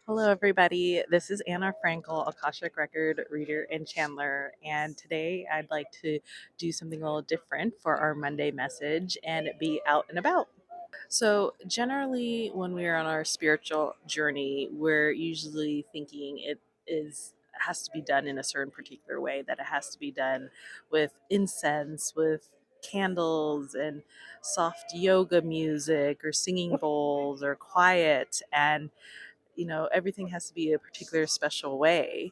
Hello, everybody. This is Anna Frankel, Akashic Record reader and channeler. And today I'd like to do something a little different for our Monday message and be out and about. So, generally, when we are on our spiritual journey, we're usually thinking it is has to be done in a certain particular way, that it has to be done with incense, with candles and soft yoga music or singing bowls or quiet, and everything has to be a particular special way.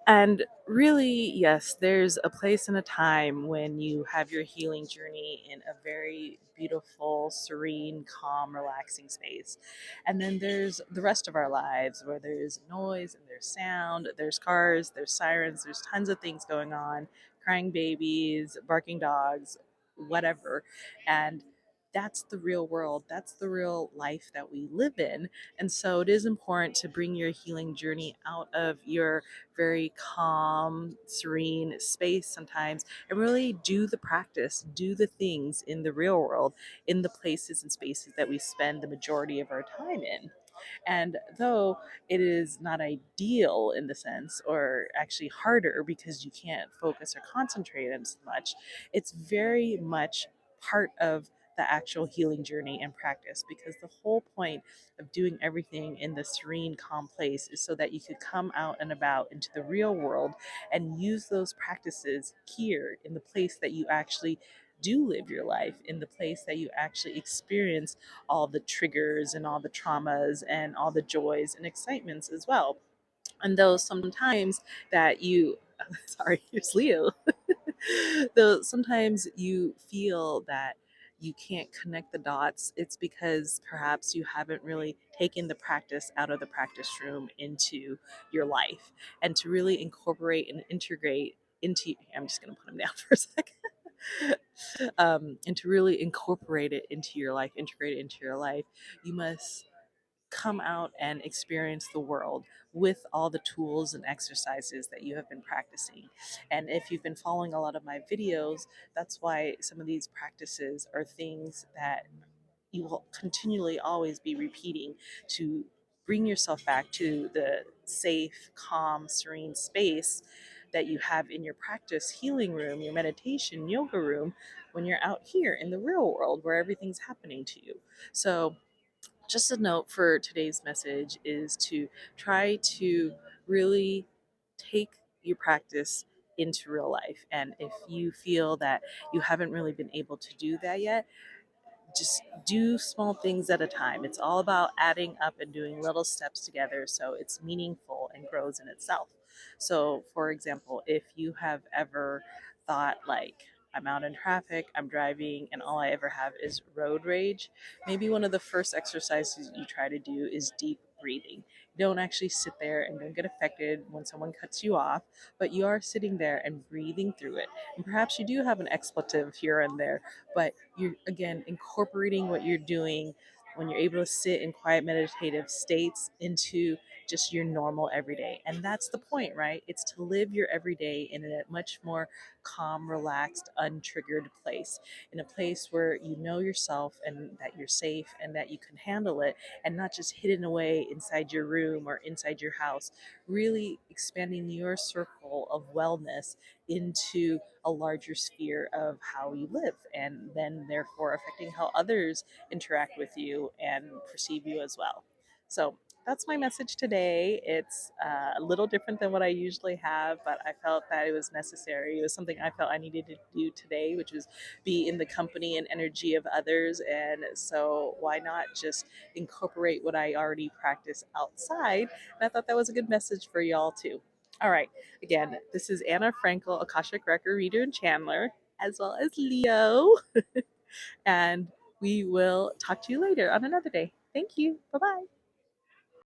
And really, yes, there's a place and a time when you have your healing journey in a very beautiful, serene, calm, relaxing space. And then there's the rest of our lives where there's noise and there's sound, there's cars, there's sirens, there's tons of things going on, crying babies, barking dogs, whatever. And that's the real world. That's the real life that we live in. And so it is important to bring your healing journey out of your very calm, serene space sometimes and really do the practice, do the things in the real world, in the places and spaces that we spend the majority of our time in. And though it is not ideal in the sense, or actually harder because you can't focus or concentrate on so much, it's very much part of the actual healing journey and practice, because the whole point of doing everything in the serene, calm place is so that you could come out and about into the real world and use those practices here in the place that you actually do live your life, in the place that you actually experience all the triggers and all the traumas and all the joys and excitements as well. And though sometimes that you, sorry, here's Leo, though sometimes you feel that you can't connect the dots, it's because perhaps you haven't really taken the practice out of the practice room into your life, and to really incorporate and integrate into, I'm just going to put him down for a second. And to really incorporate it into your life, integrate it into your life, you must come out and experience the world with all the tools and exercises that you have been practicing. And if you've been following a lot of my videos, that's why some of these practices are things that you will continually always be repeating, to bring yourself back to the safe, calm, serene space that you have in your practice healing room, your meditation yoga room, when you're out here in the real world where everything's happening to you. So just a note for today's message is to try to really take your practice into real life. And if you feel that you haven't really been able to do that yet, just do small things at a time. It's all about adding up and doing little steps together so it's meaningful and grows in itself. So, for example, if you have ever thought, like, I'm out in traffic, I'm driving, and all I ever have is road rage, maybe one of the first exercises you try to do is deep breathing. You don't actually sit there and don't get affected when someone cuts you off, but you are sitting there and breathing through it. And perhaps you do have an expletive here and there, but you're again incorporating what you're doing when you're able to sit in quiet meditative states into just your normal everyday. And that's the point, right? It's to live your everyday in a much more calm, relaxed, untriggered place, in a place where you know yourself and that you're safe and that you can handle it, and not just hidden away inside your room or inside your house. Really expanding your circle of wellness into a larger sphere of how you live, and then therefore affecting how others interact with you and perceive you as well. So that's my message today. It's a little different than what I usually have, but I felt that it was necessary. It was something I felt I needed to do today, which was be in the company and energy of others. And so why not just incorporate what I already practice outside? And I thought that was a good message for y'all too. All right. Again, this is Anna Frankel, Akashic Record reader and channeler, as well as Leo. And we will talk to you later on another day. Thank you. Bye bye.